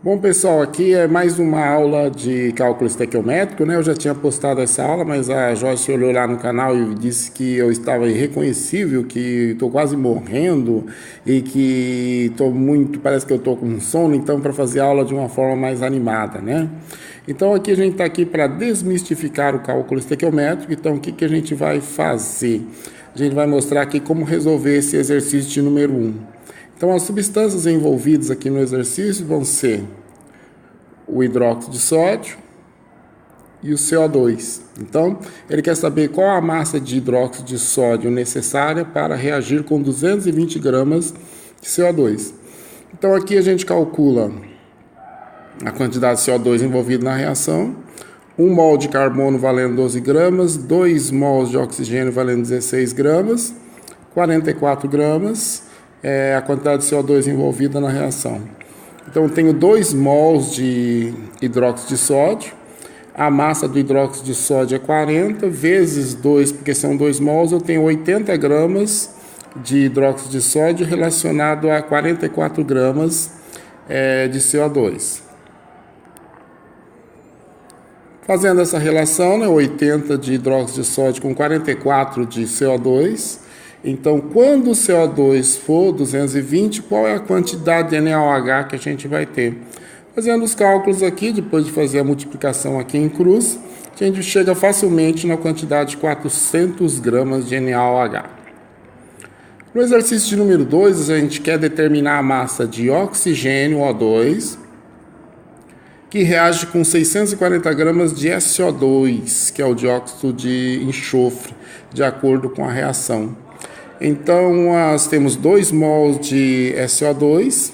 Bom, pessoal, aqui é mais uma aula de cálculo estequiométrico, né? Eu já tinha postado essa aula, mas a Joyce olhou lá no canal e disse que eu estava irreconhecível, que estou quase morrendo e que parece que eu estou com sono, então para fazer a aula de uma forma mais animada, né? Então aqui a gente está aqui para desmistificar o cálculo estequiométrico. Então o que a gente vai fazer? A gente vai mostrar aqui como resolver esse exercício de número 1. Então, as substâncias envolvidas aqui no exercício vão ser o hidróxido de sódio e o CO2. Então, ele quer saber qual a massa de hidróxido de sódio necessária para reagir com 220 gramas de CO2. Então, aqui a gente calcula a quantidade de CO2 envolvido na reação, 1 mol de carbono valendo 12 gramas, 2 mols de oxigênio valendo 16 gramas, 44 gramas, a quantidade de CO2 envolvida na reação. Então, eu tenho 2 mols de hidróxido de sódio, a massa do hidróxido de sódio é 40, vezes 2, porque são 2 mols, eu tenho 80 gramas de hidróxido de sódio relacionado a 44 gramas de CO2. Fazendo essa relação, né, 80 de hidróxido de sódio com 44 de CO2, então, quando o CO2 for 220, qual é a quantidade de NaOH que a gente vai ter? Fazendo os cálculos aqui, depois de fazer a multiplicação aqui em cruz, a gente chega facilmente na quantidade de 400 gramas de NaOH. No exercício de número 2, a gente quer determinar a massa de oxigênio, O2, que reage com 640 gramas de SO2, que é o dióxido de enxofre, de acordo com a reação. Então, nós temos 2 mols de SO2,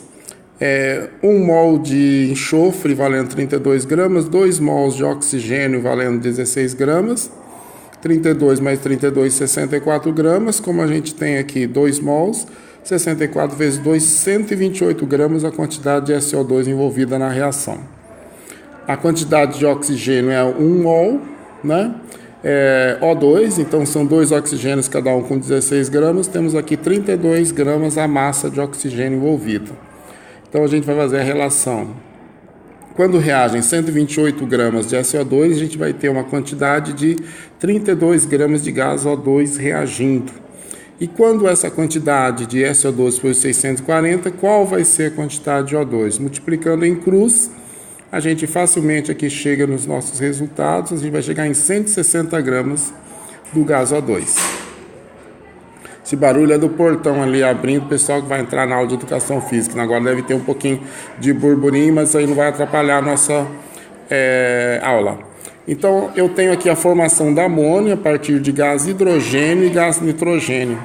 1 mol de enxofre valendo 32 gramas, 2 mols de oxigênio valendo 16 gramas, 32 mais 32, 64 gramas. Como a gente tem aqui 2 mols, 64 vezes 2, 128 gramas a quantidade de SO2 envolvida na reação. A quantidade de oxigênio é 1 mol, né? O2, então são 2 oxigênios, cada um com 16 gramas, temos aqui 32 gramas a massa de oxigênio envolvida. Então a gente vai fazer a relação. Quando reagem 128 gramas de SO2, a gente vai ter uma quantidade de 32 gramas de gás O2 reagindo. E quando essa quantidade de SO2 for 640, qual vai ser a quantidade de O2? Multiplicando em cruz, a gente facilmente aqui chega nos nossos resultados, a gente vai chegar em 160 gramas do gás O2. Esse barulho é do portão ali abrindo, o pessoal que vai entrar na aula de educação física. Agora deve ter um pouquinho de burburinho, mas aí não vai atrapalhar a nossa aula. Então, eu tenho aqui a formação da amônia a partir de gás hidrogênio e gás nitrogênio.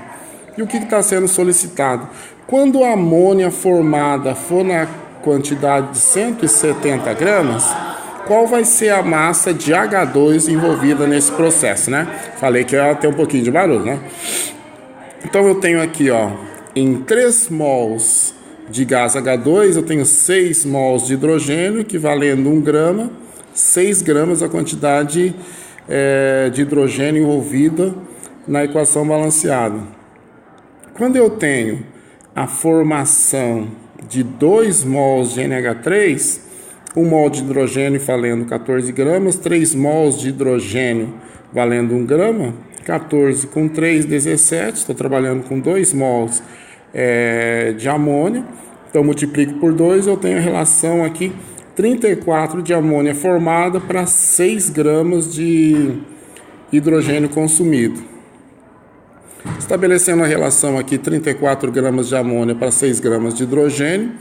E o que está sendo solicitado? Quando a amônia formada for na quantidade de 170 gramas, qual vai ser a massa de H2 envolvida nesse processo, né? Falei que ia ter um pouquinho de barulho, né? Então eu tenho aqui, em 3 mols de gás H2, eu tenho 6 mols de hidrogênio, equivalendo 1 grama, 6 gramas a quantidade de hidrogênio envolvida na equação balanceada. Quando eu tenho a formação de 2 mols de NH3, 1 mol de hidrogênio valendo 14 gramas, 3 mols de hidrogênio valendo 1 grama, 14 com 3, 17, estou trabalhando com 2 mols de amônia, então multiplico por 2, eu tenho a relação aqui, 34 de amônia formada para 6 gramas de hidrogênio consumido. Estabelecendo a relação aqui, 34 gramas de amônia para 6 gramas de hidrogênio.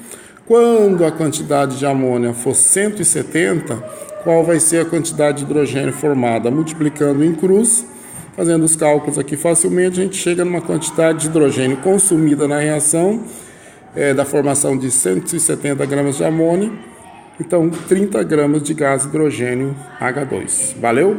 Quando a quantidade de amônia for 170, qual vai ser a quantidade de hidrogênio formada? Multiplicando em cruz, fazendo os cálculos aqui facilmente, a gente chega numa quantidade de hidrogênio consumida na reação, da formação de 170 gramas de amônia, então 30 gramas de gás hidrogênio H2. Valeu?